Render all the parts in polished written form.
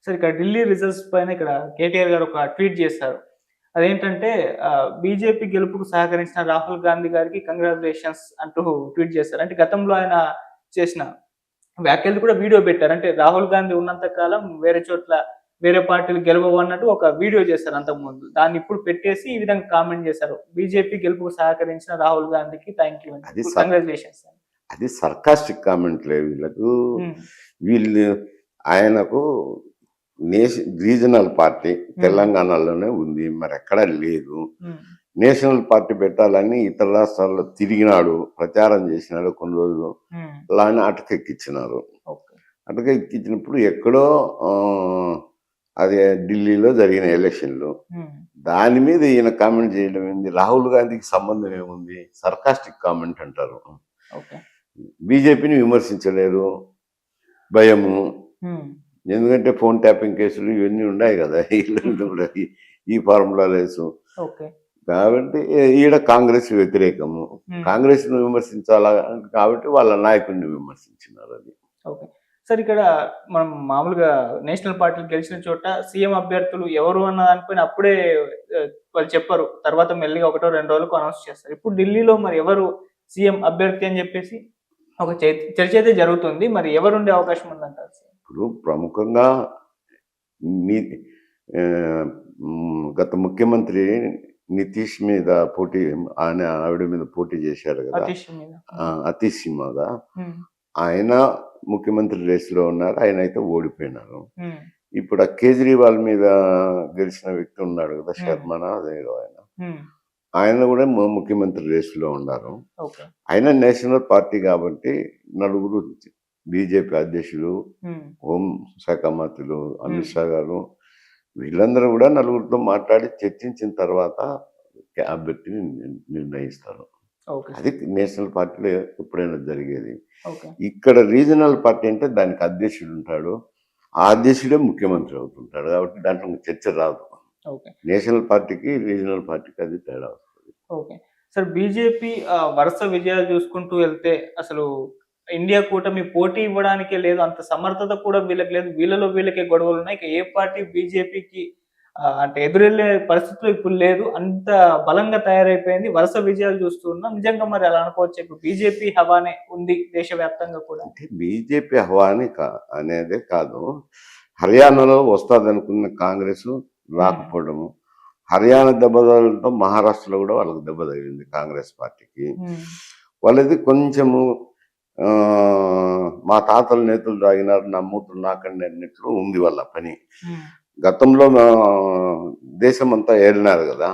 Sir ఇక్కడ Delhi results పైన ఇక్కడ కేటీఆర్ గారు ఒక ట్వీట్ చేశారు. అదేంటంటే బీజేపీ గెలుపుకు సహకరించిన రాహుల్ గాంధీ గారికి కంగ్రాచ్యులేషన్స్ అంటూ ట్వీట్ చేశారు. అంటే గతంలో ఆయన చేసిన వ్యాఖ్యలు కూడా వీడియో పెట్టారు. అంటే రాహుల్ గాంధీ ఉన్నంత కాలం వేరే చోట్ల వేరే పార్టీలు గెలవవు అన్నట్టు ఒక వీడియో చేశారు అంతకుముందు. దాన్ని ఇప్పుడు పెట్టేసి ఈ విధంగా కామెంట్ చేశారు. బీజేపీ గెలుపుకు సహకరించిన రాహుల్ గాంధీకి థాంక్ యూ అది అని. కంగ్రాచ్యులేషన్స్ అని. అది సర్కాస్టిక్ కామెంట్లే వీళ్ళకు. హ్మ్. వీళ్ళు ఆయనకు రీజనల్ పార్టీ తెలంగాణలోనే ఉంది, మరి ఎక్కడా లేదు. హ్మ్. నేషనల్ పార్టీ పెట్టాలని ఇతర రాష్ట్రాల్లో తిరిగినాడు, ప్రచారం చేసినాడు కొన్ని రోజులు. హ్మ్. అలానే అటకెక్కించినారు. ఓకే. అటకెక్కించినప్పుడు ఎక్కడో అది ఢిల్లీలో జరిగిన ఎలక్షన్లు. హ్మ్. దాని మీద ఈయన కామెంట్ చేయడం ఏంది? రాహుల్ గాంధీకి సంబంధం ఏముంది? సర్కాస్టిక్ కామెంట్ అంటారు. ఓకే. బీజేపీని విమర్శించలేరు, భయము. హ్మ్. ఎందుకంటే ఫోన్ ట్యాపింగ్ కేసులు ఇవన్నీ ఉన్నాయి కదా వీళ్ళంతా కూడా ఈ ఫార్ములాలు వేసు. ఓకే. కాబట్టి ఈడ కాంగ్రెస్ వ్యతిరేకము. హ్మ్. కాంగ్రెస్ను విమర్శించాలా కాబట్టి వాళ్ళ నాయకుడిని విమర్శించినారు. అది ఓకే. సార్ ఇక్కడ మనం మామూలుగా నేషనల్ పార్టీలు గెలిచిన చోట సీఎం అభ్యర్థులు ఎవరు అన్న దానిపైన అప్పుడే వాళ్ళు చెప్పరు. తర్వాత మెల్లిగా ఒకటో, 2 రోజులకు అనౌన్స్ చేస్తారు. ఇప్పుడు ఢిల్లీలో మరి ఎవరు సీఎం అభ్యర్థి అని చెప్పేసి ఒక చర్చ అయితే జరుగుతుంది. మరి ఎవరుండే అవకాశం ఉందంటారు సార్? ఇప్పుడు ప్రముఖంగా నీ గత ముఖ్యమంత్రి నితీష్ మీద పోటీ, ఆవిడ మీద పోటీ చేశారు కదా, అతీష్ మీద. అతీష్ మీద. హ్మ్. ఆయన ముఖ్యమంత్రి రేసులో ఉన్నారు, ఆయన అయితే ఓడిపోయినారు. హ్మ్. ఇప్పుడు ఆ కేజ్రీవాల్ మీద గెలిచిన వ్యక్తి ఉన్నాడు కదా, శర్మనా అదేదో ఆయన, హ్మ్. ఆయన కూడా ముఖ్యమంత్రి రేసులో ఉన్నారు. ఓకే. ఆయన నేషనల్ పార్టీ కాబట్టి నలుగురు బీజేపీ అధ్యక్షులు, హ్మ్. హోం శాఖ మంత్రులు అమిత్ షా గారు, వీళ్ళందరూ కూడా నలుగురితో మాట్లాడి చర్చించిన తర్వాత అభ్యర్థిని నిర్ణయిస్తారు. ఓకే. అది నేషనల్ పార్టీలో ఎప్పుడైనా జరిగేది. ఓకే. ఇక్కడ రీజనల్ పార్టీ అంటే దానికి అధ్యక్షుడు ఉంటాడు, ఆ అధ్యక్షుడే ముఖ్యమంత్రి అవుతుంటాడు. కాబట్టి దాంట్లో చర్చ రాదు. ఓకే. నేషనల్ పార్టీకి రీజనల్ పార్టీకి అది తేడా వస్తుంది. ఓకే. సార్ బీజేపీ వరుస విజయాలు చూసుకుంటూ వెళ్తే అసలు ఇండియా కూటమి పోటీ ఇవ్వడానికే లేదు. అంత సమర్థత కూడా వీళ్ళకి లేదు. వీళ్ళలో వీళ్ళకే గొడవలున్నాయి. ఇక ఏ పార్టీ బీజేపీకి అంటే ఎదురెళ్ళే పరిస్థితులు ఇప్పుడు లేదు. అంత బలంగా తయారైపోయింది. వరుస విజయాలు చూస్తూ ఉన్నాం. నిజంగా మరి అలా అనుకోవచ్చా? ఇప్పుడు బీజేపీ హవానే ఉంది దేశవ్యాప్తంగా కూడా. అంటే బీజేపీ హవా అనేదే కాదు. హర్యానాలో వస్తుందనుకున్న కాంగ్రెస్ రాకపోవడము, హర్యానా దెబ్బ తగలడంతో మహారాష్ట్రలో కూడా వాళ్ళకి దెబ్బ తగిలింది కాంగ్రెస్ పార్టీకి. వాళ్ళది కొంచెము మా తాతల నేతలు తాగినారు, నా మూతులు నాకండి అన్నట్లు ఉంది వాళ్ళ పని. గతంలో దేశం అంతా ఏలినారు కదా,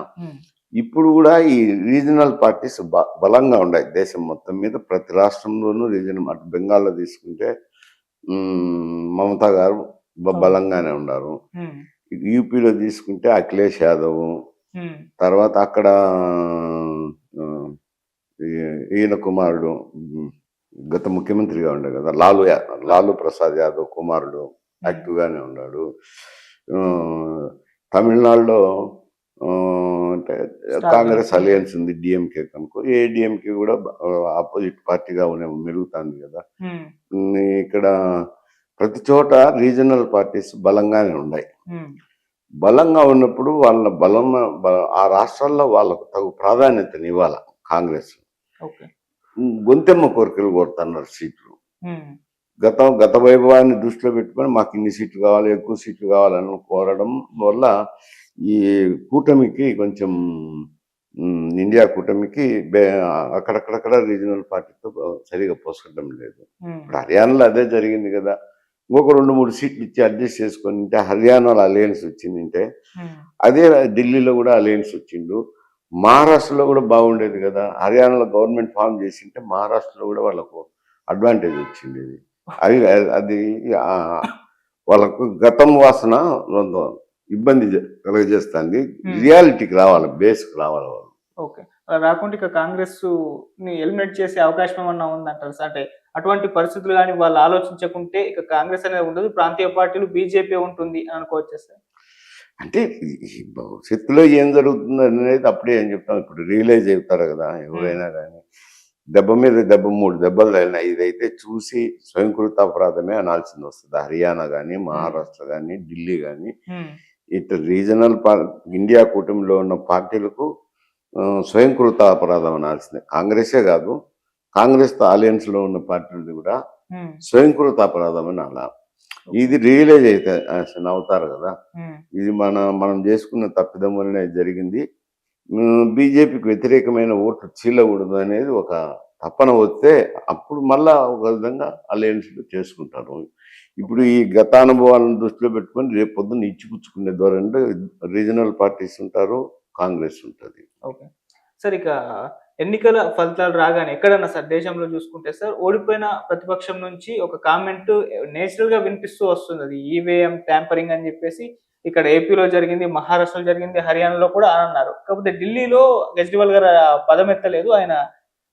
ఇప్పుడు కూడా ఈ రీజనల్ పార్టీస్ బలంగా ఉన్నాయి దేశం మొత్తం మీద. ప్రతి రాష్ట్రంలోనూ రీజనల్, అటు బెంగాల్లో తీసుకుంటే మమతా గారు బలంగానే ఉన్నారు. యూపీలో తీసుకుంటే అఖిలేష్ యాదవ్, తర్వాత అక్కడ ఈయన కుమారుడు గత ముఖ్యమంత్రిగా ఉండే కదా లాలూ ప్రసాద్ యాదవ్ కుమారుడు యాక్టివ్గానే ఉన్నాడు. తమిళనాడులో అంటే కాంగ్రెస్ అలయన్స్ ఉంది, డిఎంకే కనుకో. ఏడిఎంకే కూడా ఆపోజిట్ పార్టీగా మెరుగుతుంది కదా. ఇక్కడ ప్రతి చోట రీజనల్ పార్టీస్ బలంగానే ఉన్నాయి. బలంగా ఉన్నప్పుడు వాళ్ళ ఆ రాష్ట్రాల్లో వాళ్ళకు తగు ప్రాధాన్యతని ఇవ్వాలి కాంగ్రెస్. గొంతెమ్మ కోరికలు కోరుతున్నారు సీట్లు. గత వైభవాన్ని దృష్టిలో పెట్టుకొని మాకు ఇన్ని సీట్లు కావాలి, ఎక్కువ సీట్లు కావాలని కోరడం వల్ల ఈ కూటమికి కొంచెం, ఇండియా కూటమికి అక్కడక్కడక్కడ రీజనల్ పార్టీతో సరిగా పోసడం లేదు. ఇప్పుడు హర్యానాలో అదే జరిగింది కదా. ఇంకొక 2-3 సీట్లు ఇచ్చి అడ్జస్ట్ చేసుకొని ఉంటే హర్యానాలో అలయన్స్ వచ్చిందంటే, అదే ఢిల్లీలో కూడా అలయన్స్ వచ్చిండు. మహారాష్ట్రలో కూడా బాగుండేది కదా. హర్యానాలో గవర్నమెంట్ ఫామ్ చేసింటే మహారాష్ట్రలో కూడా వాళ్ళకు అడ్వాంటేజ్ వచ్చింది. అది వాళ్ళకు గతం వాసన ఇబ్బంది కలుగజేస్తుంది. రియాలిటీకి రావాలి, బేస్కి రావాలి వాళ్ళు. ఓకే. అలా రాకుండా ఇక కాంగ్రెస్ ని ఎలిమినేట్ చేసే అవకాశం ఏమన్నా ఉందంటారు? అంటే అటువంటి పరిస్థితులు కానీ వాళ్ళు ఆలోచించకుంటే ఇక కాంగ్రెస్ అనేది ఉండదు, ప్రాంతీయ పార్టీలు బీజేపీ ఉంటుంది అని అనుకోవచ్చా సార్? అంటే ఈ భవిష్యత్తులో ఏం జరుగుతుంది అనేది అప్పుడే ఏం చెప్తాం. ఇప్పుడు రియలైజ్ అవుతారు కదా ఎవరైనా కానీ. దెబ్బ మీద దెబ్బ 3 దెబ్బలు తగిలినాయి. ఇదైతే చూసి స్వయంకృత అపరాధమే అనాల్సింది వస్తుంది. హర్యానా కానీ, మహారాష్ట్ర కానీ, ఢిల్లీ కానీ ఇటు రీజనల్ ఇండియా కూటమిలో ఉన్న పార్టీలకు స్వయంకృత అపరాధం అనాల్సిందే. కాంగ్రెసే కాదు, కాంగ్రెస్ అలయన్స్ లో ఉన్న పార్టీలు కూడా స్వయంకృత అపరాధం అని అలా ఇది రియలైజ్ అయితే అసలు అవుతారు కదా. ఇది మనం చేసుకున్న తప్పిదం వల్లనే జరిగింది. బీజేపీకి వ్యతిరేకమైన ఓట్లు చీలకూడదు అనేది ఒక తపన వస్తే అప్పుడు మళ్ళా ఒక విధంగా అలయన్స్లు చేసుకుంటారు. ఇప్పుడు ఈ గతానుభవాలను దృష్టిలో పెట్టుకొని రేపు పొద్దున్న ఇచ్చిపుచ్చుకునే ధోరణిలో రీజనల్ పార్టీస్ ఉంటారు, కాంగ్రెస్ ఉంటుంది. ఓకే సార్, ఇక ఎన్నికల ఫలితాలు రాగానే ఎక్కడన్నా సార్ దేశంలో చూసుకుంటే సార్ ఓడిపోయిన ప్రతిపక్షం నుంచి ఒక కామెంట్ నేచురల్ గా వినిపిస్తూ వస్తుంది. అది ఈవీఎం ట్యాంపరింగ్ అని చెప్పేసి ఇక్కడ ఏపీలో జరిగింది, మహారాష్ట్రలో జరిగింది, హర్యానాలో కూడా అని అన్నారు. కాకపోతే ఢిల్లీలో కేజ్రీవాల్ గారు పదం ఎత్తలేదు. ఆయన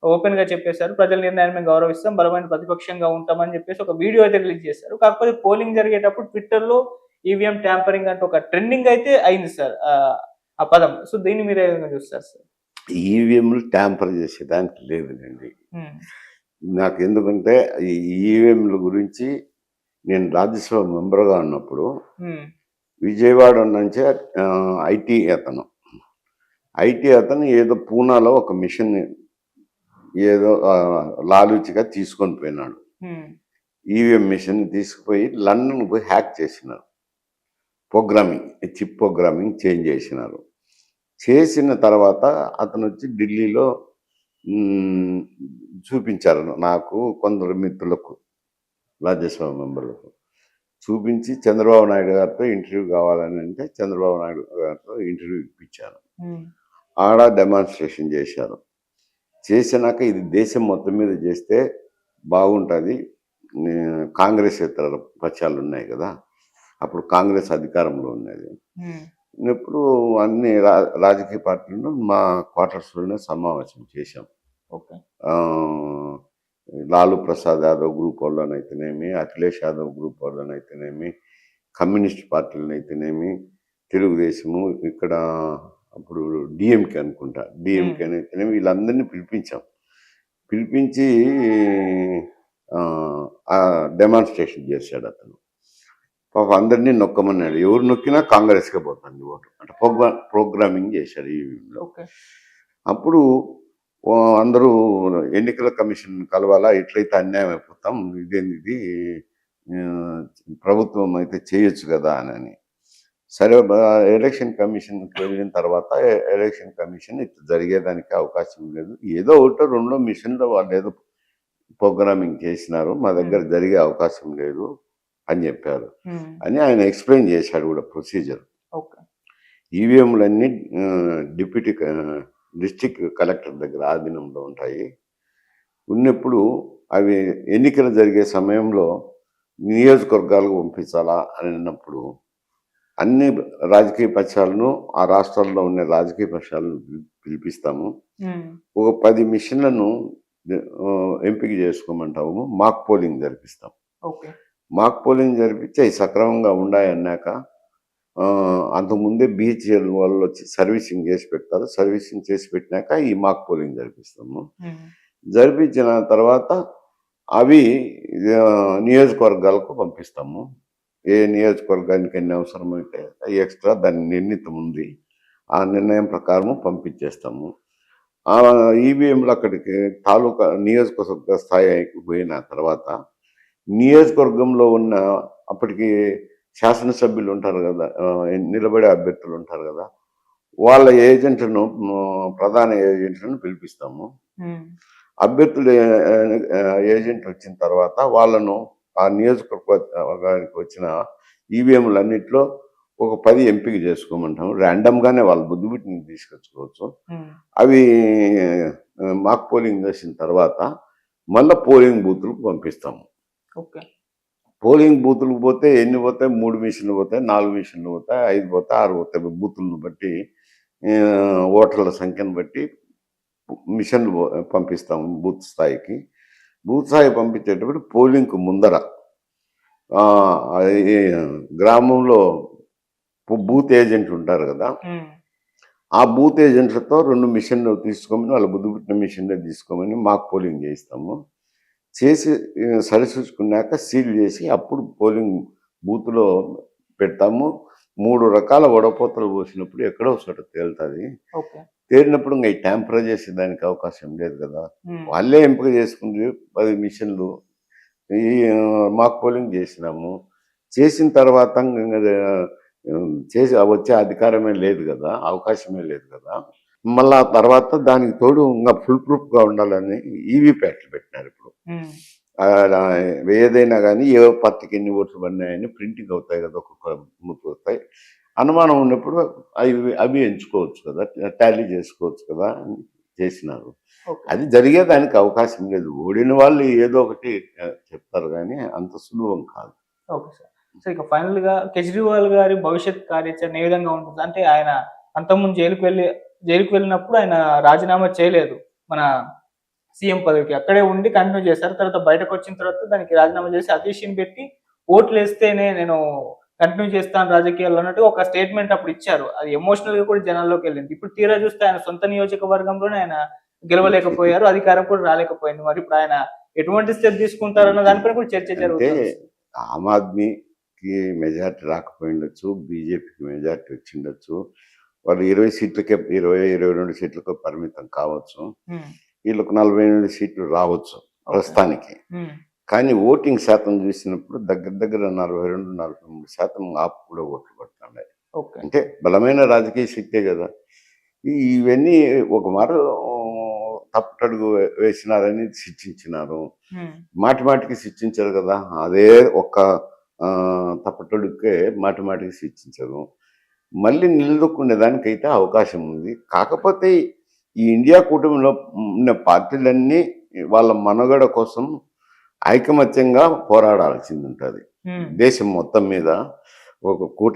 ఓపెన్ గా చెప్పేశారు, ప్రజల నిర్ణయాన్ని మేము గౌరవిస్తాం, బలమైన ప్రతిపక్షంగా ఉంటామని చెప్పేసి ఒక వీడియో అయితే రిలీజ్ చేశారు. కాకపోతే పోలింగ్ జరిగేటప్పుడు ట్విట్టర్ లో ఈవీఎం ట్యాంపరింగ్ అంటే ఒక ట్రెండింగ్ అయితే అయింది సార్ ఆ పదం. సో దీన్ని మీరు ఏ విధంగా చూస్తారు సార్? ఈవీఎంలు ట్యాంపర్ చేసేదానికి లేదులేండి. నాకు ఎందుకంటే ఈ ఈవీఎంల గురించి నేను రాజ్యసభ మెంబర్గా ఉన్నప్పుడు విజయవాడ నుంచి ఐటీ అతను ఏదో పూనాలో ఒక మిషన్ ఏదో లాలూచిగా తీసుకొని పోయినాడు. ఈవీఎం మిషన్ తీసుకుపోయి లండన్ పోయి హ్యాక్ చేసినారు. చిప్ ప్రోగ్రామింగ్ చేంజ్ చేసినారు. చేసిన తర్వాత అతను వచ్చి ఢిల్లీలో చూపించారు నాకు, కొందరు మిత్రులకు, రాజ్యసభ మెంబర్లకు చూపించి చంద్రబాబు నాయుడు గారితో ఇంటర్వ్యూ కావాలని అంటే చంద్రబాబు నాయుడు గారితో ఇంటర్వ్యూ ఇప్పించారు. ఆడ డెమాన్స్ట్రేషన్ చేశారు. చేసినాక ఇది దేశం మొత్తం మీద చేస్తే బాగుంటుంది, కాంగ్రెస్ ఇతర పక్షాలు ఉన్నాయి కదా, అప్పుడు కాంగ్రెస్ అధికారంలో ఉన్నది. ఇప్పుడు అన్ని రాజకీయ పార్టీలను మా క్వార్టర్స్లోనే సమావేశం చేశాం. లాలూ ప్రసాద్ యాదవ్ గ్రూప్ వాళ్ళనైతేనేమి, అఖిలేష్ యాదవ్ గ్రూప్ వాళ్ళనైతేనేమి, కమ్యూనిస్ట్ పార్టీలనైతేనేమి, తెలుగుదేశము, ఇక్కడ అప్పుడు డిఎంకే అనుకుంటా, డిఎంకే అయితేనేమి, వీళ్ళందరినీ పిలిపించి డెమాన్స్ట్రేషన్ చేశాడు అతను. పాప అందరినీ నొక్కమన్నాడు. ఎవరు నొక్కినా కాంగ్రెస్కే పోతుంది ఓటు అంటే ప్రోగ్రామింగ్ చేశారు ఈవీఎంలో. అప్పుడు అందరూ ఎన్నికల కమిషన్ కలవాలా, ఎట్లయితే అన్యాయం అయిపోతాం, ఇది ప్రభుత్వం అయితే చేయొచ్చు కదా అని. సరే, ఎలక్షన్ కమిషన్కి వెళ్ళిన తర్వాత ఎలక్షన్ కమిషన్ ఇట్లా జరిగేదానికి అవకాశం లేదు, ఏదో ఒకటో రెండో మిషన్లో వాళ్ళు ఏదో ప్రోగ్రామింగ్ చేసినారు, మా దగ్గర జరిగే అవకాశం లేదు అని చెప్పారు అని ఆయన ఎక్స్ప్లెయిన్ చేశాడు కూడా ప్రొసీజర్. ఈవీఎంలన్నీ డిస్ట్రిక్ట్ కలెక్టర్ దగ్గర ఆధీనంలో ఉంటాయి. ఉన్నప్పుడు అవి ఎన్నికలు జరిగే సమయంలో నియోజకవర్గాలకు పంపించాలా అని అన్నప్పుడు అన్ని రాజకీయ పక్షాలను, ఆ రాష్ట్రాల్లో ఉన్న రాజకీయ పక్షాలను పిలిపిస్తాము. ఒక 10 మిషన్లను ఎంపిక చేసుకోమంటాము, మాక్ పోలింగ్ జరిపిస్తాం. మాక్ పోలింగ్ జరిపించి సక్రమంగా ఉన్నాయన్నాక అంతకుముందే బీహెచ్ఎల్ వాళ్ళు వచ్చి సర్వీసింగ్ చేసి పెడతారు. సర్వీసింగ్ చేసి పెట్టినాక ఈ మాక్ పోలింగ్ జరిపిస్తాము. జరిపించిన తర్వాత అవి నియోజకవర్గాలకు పంపిస్తాము. ఏ నియోజకవర్గానికి ఎన్ని అవసరమైతే ఎక్స్ట్రా దాని నిర్ణీతం ఉంది, ఆ నిర్ణయం ప్రకారం పంపించేస్తాము. ఆ ఈవీఎంలు అక్కడికి తాలూకా నియోజకవర్గ స్థాయికి పోయిన తర్వాత నియోజకవర్గంలో ఉన్న అప్పటికి శాసనసభ్యులు ఉంటారు కదా, నిలబడే అభ్యర్థులు ఉంటారు కదా, వాళ్ళ ఏజెంట్లను, ప్రధాన ఏజెంట్లను పిలిపిస్తాము. అభ్యర్థుల ఏజెంట్ వచ్చిన తర్వాత వాళ్ళను ఆ నియోజకవర్గానికి వచ్చిన ఈవీఎంలన్నింటిలో ఒక 10 ఎంపిక చేసుకోమంటాము. ర్యాండమ్గానే వాళ్ళ బుద్ధిబుట్టిని తీసుకొచ్చుకోవచ్చు. అవి మాక్ పోలింగ్ చేసిన తర్వాత మళ్ళీ పోలింగ్ బూత్లకు పంపిస్తాము. పోలింగ్ బూతులకు పోతే ఎన్ని పోతాయి? 3 మిషన్లు పోతాయి, 4 మిషన్లు పోతాయి, 5 పోతాయి, 6 పోతాయి. బూతులను బట్టి, ఓటర్ల సంఖ్యను బట్టి మిషన్లు పంపిస్తాము బూత్ స్థాయికి. బూత్ స్థాయి పంపించేటప్పుడు పోలింగ్కు ముందర గ్రామంలో బూత్ ఏజెంట్ ఉంటారు కదా, ఆ బూత్ ఏజెంట్లతో 2 మిషన్లు తీసుకోమని, వాళ్ళ బుద్ధి పుట్టిన మిషన్లే తీసుకోమని మాకు పోలింగ్ చేయిస్తాము. చేసి సరిచూసుకున్నాక సీల్ చేసి అప్పుడు పోలింగ్ బూత్లో పెడతాము. 3 రకాల వడపోతలు పోసినప్పుడు ఎక్కడో ఒక చోట తేలుతుంది. ఓకే. తేలినప్పుడు ఇంకా ట్యాంపర్ చేసే దానికి అవకాశం లేదు కదా. వాళ్ళే ఎంపిక చేసుకుంది 10 మిషన్లు. ఈ మాక్ పోలింగ్ చేసినాము. చేసిన తర్వాత చేసి వచ్చే అధికారమే లేదు కదా, అవకాశమే లేదు కదా. మళ్ళా ఆ తర్వాత దానికి తోడు ఇంకా ఫుల్ ప్రూఫ్గా ఉండాలని ఈవీప్యాట్లు పెట్టినారు ఇప్పుడు. ఏదైనా కానీ ఏ పార్టీకి ఎన్ని ఓట్లు పడినాయని ప్రింటింగ్ అవుతాయి కదా, ఒక్కొక్క బూత్ అవుతాయి. అనుమానం ఉన్నప్పుడు అవి ఎంచుకోవచ్చు కదా, టాలీ చేసుకోవచ్చు కదా అని చేసినారు. అది జరిగేదానికి అవకాశం లేదు. ఓడిన వాళ్ళు ఏదో ఒకటి చెప్తారు కానీ అంత సులభం కాదు. Okay sir. సో ఇక ఫైనల్ గా కేజ్రీవాల్ గారి భవిష్యత్ కార్యాచరణ ఏ విధంగా ఉంటుంది? అంటే ఆయన అంతకుముందు జైలుకి వెళ్ళినప్పుడు ఆయన రాజీనామా చేయలేదు మన సీఎం పదవికి. అక్కడే ఉండి కంటిన్యూ చేశారు. తర్వాత బయటకు వచ్చిన తర్వాత దానికి రాజీనామా చేసి అతీష్ని పెట్టి ఓట్లు వేస్తేనే నేను కంటిన్యూ చేస్తాను రాజకీయాల్లో అన్నట్టు ఒక స్టేట్మెంట్ అప్పుడు ఇచ్చారు. అది ఎమోషనల్ గా కూడా జనాల్లోకి వెళ్ళింది. ఇప్పుడు తీరా చూస్తే ఆయన సొంత నియోజకవర్గంలోనే ఆయన గెలవలేకపోయారు, అధికారం కూడా రాలేకపోయింది. మరి ఇప్పుడు ఆయన ఎటువంటి స్టెప్ తీసుకుంటారన్న దానిపైన కూడా చర్చ జరుగుతుంది. ఆమ్ ఆద్మీకి మెజార్టీ రాకపోయిండొచ్చు, బీజేపీకి మెజార్టీ వచ్చిండొచ్చు. వాళ్ళు 20 సీట్లకే 22 సీట్లకు పరిమితం కావచ్చు. వీళ్ళకు 48 సీట్లు రావచ్చు ప్రస్తుతానికి. కానీ ఓటింగ్ శాతం చూసినప్పుడు దగ్గర 42-43% ఆపు కూడా ఓట్లు పడుతున్నాయి. అంటే బలమైన రాజకీయ శక్తే కదా. ఇవన్నీ ఒక మాట తప్పటడుగు వేసినారని శిక్షించినారు. మాటికి శిక్షించారు కదా. అదే ఒక్క తప్పటడుగుకే మాటికి శిక్షించరు. మళ్ళీ నిలదొక్కునే దానికైతే అవకాశం ఉంది. కాకపోతే ఈ ఇండియా కూటమిలో ఉన్న పార్టీలన్నీ వాళ్ళ మనుగడ కోసం ఐకమత్యంగా పోరాడాల్సింది ఉంటుంది. దేశం మొత్తం మీద ఒక కూటమి